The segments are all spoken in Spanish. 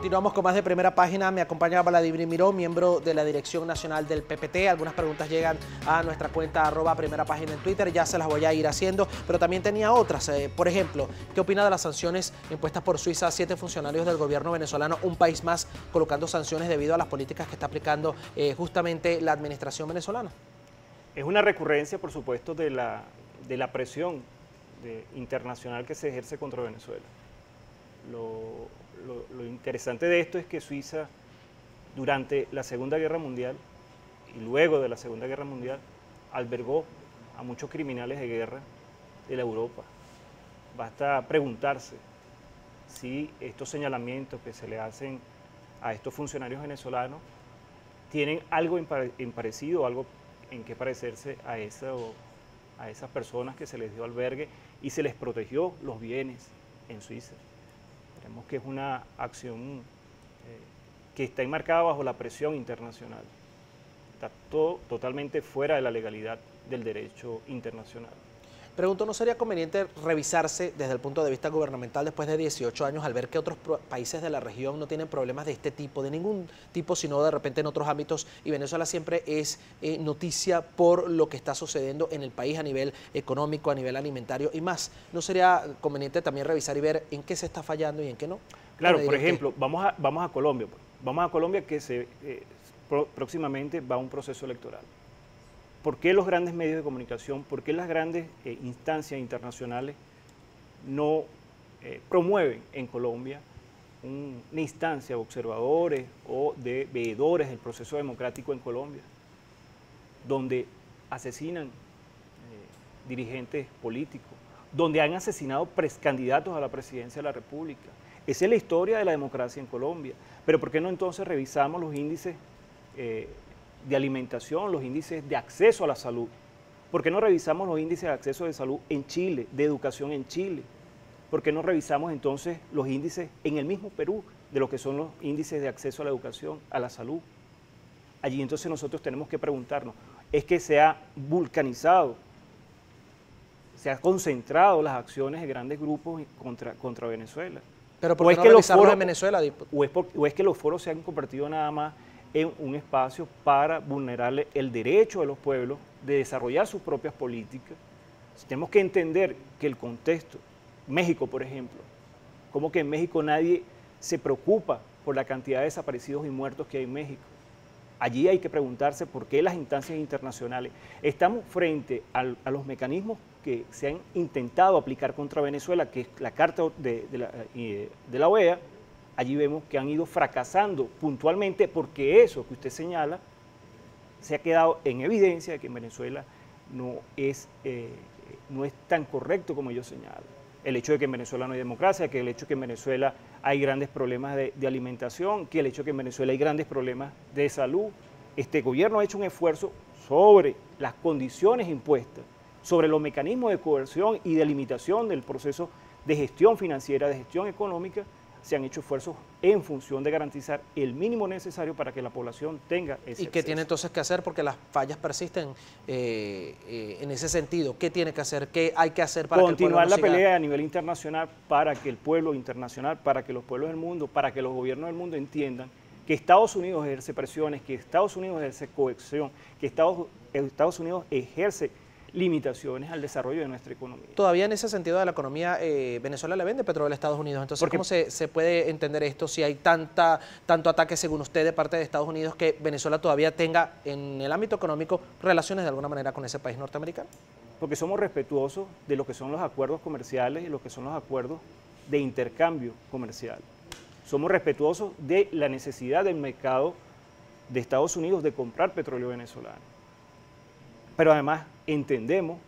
Continuamos con más de Primera Página. Me acompaña Vladimir Miró, miembro de la Dirección Nacional del PPT. Algunas preguntas llegan a nuestra cuenta @Primera Página en Twitter. Ya se las voy a ir haciendo, pero también tenía otras. Por ejemplo, ¿qué opina de las sanciones impuestas por Suiza a 7 funcionarios del gobierno venezolano? Un país más colocando sanciones debido a las políticas que está aplicando justamente la administración venezolana. Es una recurrencia, por supuesto, de la presión internacional que se ejerce contra Venezuela. Lo interesante de esto es que Suiza, durante la Segunda Guerra Mundial y luego de la Segunda Guerra Mundial, albergó a muchos criminales de guerra de la Europa. Basta preguntarse si estos señalamientos que se le hacen a estos funcionarios venezolanos tienen algo en parecido, algo en que parecerse a esas personas que se les dio albergue y se les protegió los bienes en Suiza. Creemos que es una acción que está enmarcada bajo la presión internacional. Está todo totalmente fuera de la legalidad del derecho internacional. Pregunto, ¿no sería conveniente revisarse desde el punto de vista gubernamental después de 18 años al ver que otros países de la región no tienen problemas de este tipo, de ningún tipo, sino de repente en otros ámbitos, y Venezuela siempre es noticia por lo que está sucediendo en el país a nivel económico, a nivel alimentario y más? ¿No sería conveniente también revisar y ver en qué se está fallando y en qué no? Claro, por ejemplo, vamos a Colombia. Vamos a Colombia que próximamente va a un proceso electoral. ¿Por qué los grandes medios de comunicación, por qué las grandes instancias internacionales no promueven en Colombia una instancia de observadores o de veedores del proceso democrático en Colombia, donde asesinan dirigentes políticos, donde han asesinado precandidatos a la presidencia de la República? Esa es la historia de la democracia en Colombia. Pero ¿por qué no entonces revisamos los índices de alimentación, los índices de acceso a la salud? ¿Por qué no revisamos los índices de acceso de salud en Chile, de educación en Chile? ¿Por qué no revisamos entonces los índices en el mismo Perú de lo que son los índices de acceso a la educación, a la salud? Allí entonces nosotros tenemos que preguntarnos, ¿es que se ha vulcanizado, se ha concentrado las acciones de grandes grupos contra Venezuela? ¿Pero por qué no revisarlo en Venezuela? ¿O es que los foros se han convertido nada más en un espacio para vulnerarle el derecho de los pueblos de desarrollar sus propias políticas? Tenemos que entender que el contexto, México por ejemplo, como que en México nadie se preocupa por la cantidad de desaparecidos y muertos que hay en México. Allí hay que preguntarse por qué las instancias internacionales estamos frente a los mecanismos que se han intentado aplicar contra Venezuela, que es la Carta de la OEA. Allí vemos que han ido fracasando puntualmente porque eso que usted señala se ha quedado en evidencia de que en Venezuela no es tan correcto como ellos señalan. El hecho de que en Venezuela no hay democracia, que el hecho de que en Venezuela hay grandes problemas de alimentación, que el hecho de que en Venezuela hay grandes problemas de salud. Este gobierno ha hecho un esfuerzo sobre las condiciones impuestas, sobre los mecanismos de coerción y de limitación del proceso de gestión financiera, de gestión económica. Se han hecho esfuerzos en función de garantizar el mínimo necesario para que la población tenga ese acceso. ¿Y qué tiene entonces que hacer? Porque las fallas persisten en ese sentido. ¿Qué tiene que hacer? ¿Qué hay que hacer para continuar la pelea a nivel internacional para que el pueblo internacional, para que los pueblos del mundo, para que los gobiernos del mundo entiendan que Estados Unidos ejerce presiones, que Estados Unidos ejerce coerción, que Estados Unidos ejerce limitaciones al desarrollo de nuestra economía? Todavía en ese sentido de la economía, Venezuela le vende petróleo a Estados Unidos. Entonces, ¿cómo se puede entender esto si hay tanto ataque, según usted, de parte de Estados Unidos, que Venezuela todavía tenga en el ámbito económico relaciones de alguna manera con ese país norteamericano? Porque somos respetuosos de lo que son los acuerdos comerciales y lo que son los acuerdos de intercambio comercial. Somos respetuosos de la necesidad del mercado de Estados Unidos de comprar petróleo venezolano. Pero además entendemos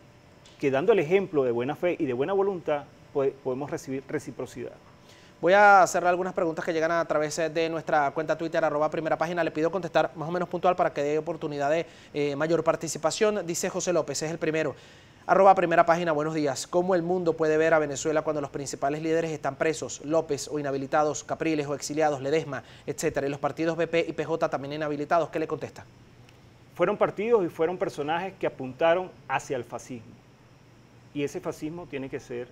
que dando el ejemplo de buena fe y de buena voluntad podemos recibir reciprocidad. Voy a hacerle algunas preguntas que llegan a través de nuestra cuenta Twitter, @Primera Página. Le pido contestar más o menos puntual para que dé oportunidad de mayor participación. Dice José López, es el primero. @Primera Página, buenos días. ¿Cómo el mundo puede ver a Venezuela cuando los principales líderes están presos? López o inhabilitados, Capriles o exiliados, Ledesma, etcétera. Y los partidos BP y PJ también inhabilitados. ¿Qué le contesta? Fueron partidos y fueron personajes que apuntaron hacia el fascismo. Y ese fascismo tiene que ser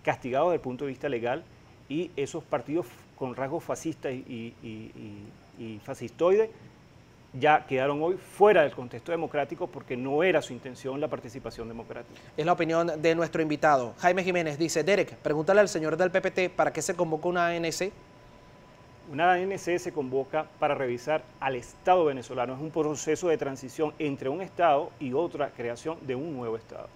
castigado desde el punto de vista legal, y esos partidos con rasgos fascistas y fascistoides, ya quedaron hoy fuera del contexto democrático porque no era su intención la participación democrática. Es la opinión de nuestro invitado. Jaime Jiménez dice, Derek, pregúntale al señor del PPT para qué se convoca una ANC. Una ANC se convoca para revisar al Estado venezolano. Es un proceso de transición entre un Estado y otra creación de un nuevo Estado.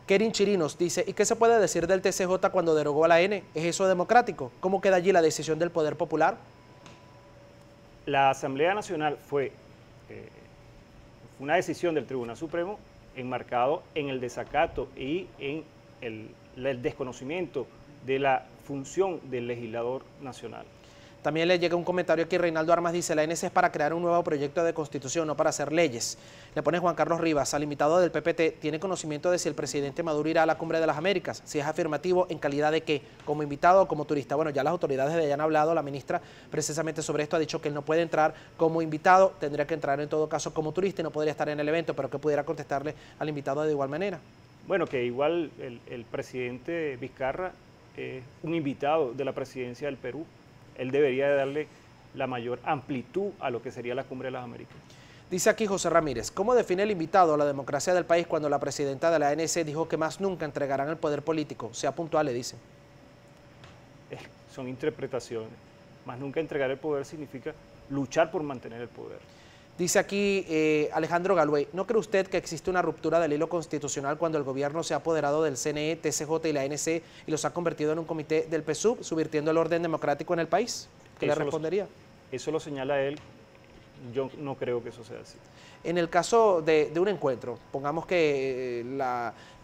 Kerin Chirinos dice, ¿y qué se puede decir del TCJ cuando derogó a la N? ¿Es eso democrático? ¿Cómo queda allí la decisión del Poder Popular? La Asamblea Nacional fue una decisión del Tribunal Supremo enmarcado en el desacato y en el desconocimiento de la función del legislador nacional. También le llega un comentario aquí, Reinaldo Armas dice, la ANC es para crear un nuevo proyecto de constitución, no para hacer leyes. Le pone Juan Carlos Rivas, al invitado del PPT, ¿tiene conocimiento de si el presidente Maduro irá a la Cumbre de las Américas? Si es afirmativo, ¿en calidad de qué? ¿Como invitado o como turista? Bueno, ya las autoridades de allá han hablado, la ministra precisamente sobre esto ha dicho que él no puede entrar como invitado, tendría que entrar en todo caso como turista y no podría estar en el evento, pero que pudiera contestarle al invitado de igual manera. Bueno, que igual el presidente Vizcarra es un invitado de la presidencia del Perú. Él debería de darle la mayor amplitud a lo que sería la Cumbre de las Américas. Dice aquí José Ramírez, ¿cómo define el invitado la democracia del país cuando la presidenta de la ANC dijo que más nunca entregarán el poder político? Sea puntual, le dice. Son interpretaciones. Más nunca entregar el poder significa luchar por mantener el poder. Dice aquí Alejandro Galway, ¿no cree usted que existe una ruptura del hilo constitucional cuando el gobierno se ha apoderado del CNE, TCJ y la ANC y los ha convertido en un comité del PSUV, subvirtiendo el orden democrático en el país? ¿Qué le respondería? Eso lo señala él, yo no creo que eso sea así. En el caso de un encuentro, pongamos que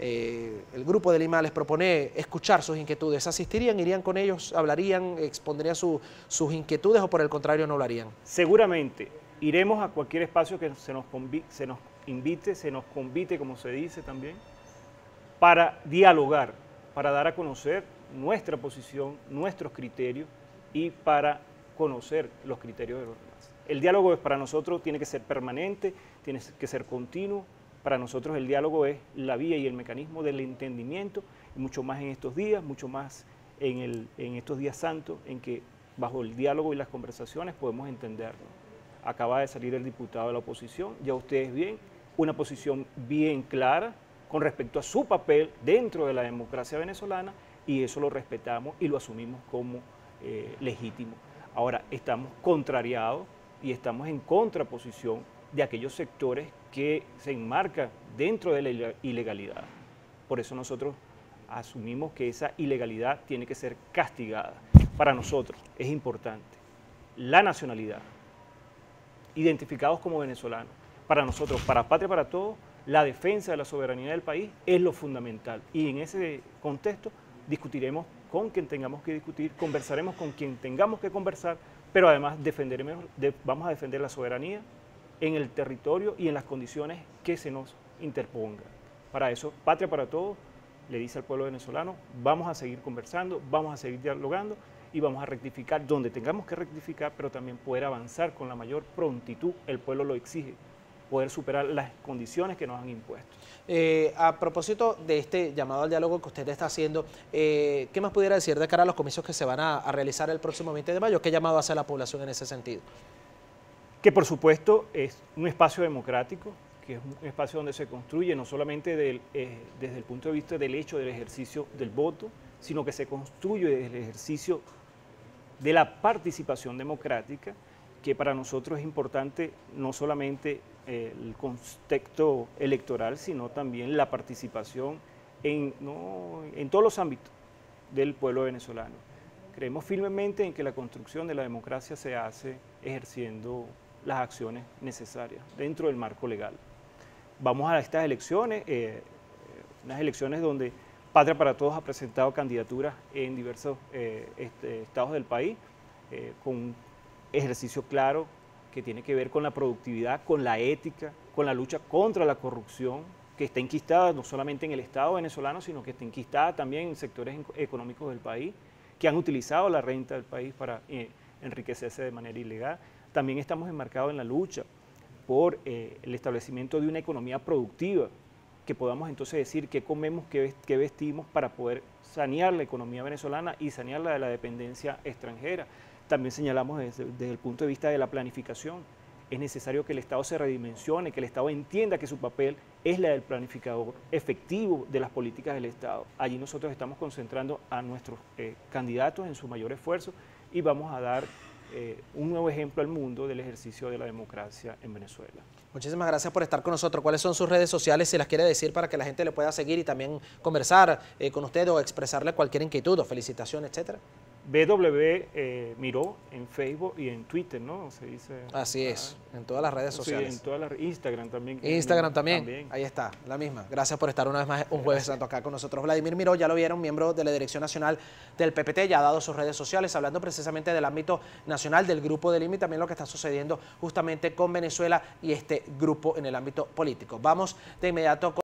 el Grupo de Lima les propone escuchar sus inquietudes, ¿asistirían, irían con ellos, hablarían, expondrían sus inquietudes o por el contrario no lo harían? Seguramente. Iremos a cualquier espacio que se nos invite, se nos convite, como se dice también, para dialogar, para dar a conocer nuestra posición, nuestros criterios y para conocer los criterios de los demás. El diálogo para nosotros tiene que ser permanente, tiene que ser continuo. Para nosotros el diálogo es la vía y el mecanismo del entendimiento, y mucho más en estos días, mucho más en estos días santos, en que bajo el diálogo y las conversaciones podemos entendernos. Acaba de salir el diputado de la oposición, ya ustedes ven, una posición bien clara con respecto a su papel dentro de la democracia venezolana, y eso lo respetamos y lo asumimos como legítimo. Ahora, estamos contrariados y estamos en contraposición de aquellos sectores que se enmarcan dentro de la ilegalidad. Por eso nosotros asumimos que esa ilegalidad tiene que ser castigada. Para nosotros es importante la nacionalidad, identificados como venezolanos. Para nosotros, para Patria para Todos, la defensa de la soberanía del país es lo fundamental. Y en ese contexto discutiremos con quien tengamos que discutir, conversaremos con quien tengamos que conversar, pero además vamos a defender la soberanía en el territorio y en las condiciones que se nos interpongan. Para eso, Patria para Todos le dice al pueblo venezolano, vamos a seguir conversando, vamos a seguir dialogando, y vamos a rectificar donde tengamos que rectificar, pero también poder avanzar con la mayor prontitud, el pueblo lo exige, poder superar las condiciones que nos han impuesto. A propósito de este llamado al diálogo que usted está haciendo, ¿qué más pudiera decir de cara a los comicios que se van a realizar el próximo 20 de mayo? ¿Qué llamado hace a la población en ese sentido? Que por supuesto es un espacio democrático, que es un espacio donde se construye no solamente desde el punto de vista del hecho del ejercicio del voto, sino que se construye desde el ejercicio de la participación democrática, que para nosotros es importante no solamente el contexto electoral, sino también la participación en todos los ámbitos del pueblo venezolano. Creemos firmemente en que la construcción de la democracia se hace ejerciendo las acciones necesarias dentro del marco legal. Vamos a estas elecciones, unas elecciones donde Patria para Todos ha presentado candidaturas en diversos estados del país, con un ejercicio claro que tiene que ver con la productividad, con la ética, con la lucha contra la corrupción, que está enquistada no solamente en el Estado venezolano, sino que está enquistada también en sectores económicos del país, que han utilizado la renta del país para enriquecerse de manera ilegal. También estamos enmarcados en la lucha por el establecimiento de una economía productiva, que podamos entonces decir qué comemos, qué vestimos para poder sanear la economía venezolana y sanearla de la dependencia extranjera. También señalamos desde el punto de vista de la planificación. Es necesario que el Estado se redimensione, que el Estado entienda que su papel es la del planificador efectivo de las políticas del Estado. Allí nosotros estamos concentrando a nuestros candidatos en su mayor esfuerzo y vamos a dar un nuevo ejemplo al mundo del ejercicio de la democracia en Venezuela. Muchísimas gracias por estar con nosotros. ¿Cuáles son sus redes sociales, si las quiere decir, para que la gente le pueda seguir y también conversar con usted o expresarle cualquier inquietud o felicitación, etcétera? BW Miró en Facebook y en Twitter, ¿no? Se dice. Así es, en todas las redes sociales. Sí, en todas las Instagram también. Instagram también. Ahí está, la misma. Gracias por estar una vez más un Jueves Santo acá con nosotros. Vladimir Miró, ya lo vieron, miembro de la Dirección Nacional del PPT, ya ha dado sus redes sociales, hablando precisamente del ámbito nacional, del Grupo de Lima y también lo que está sucediendo justamente con Venezuela y este grupo en el ámbito político. Vamos de inmediato con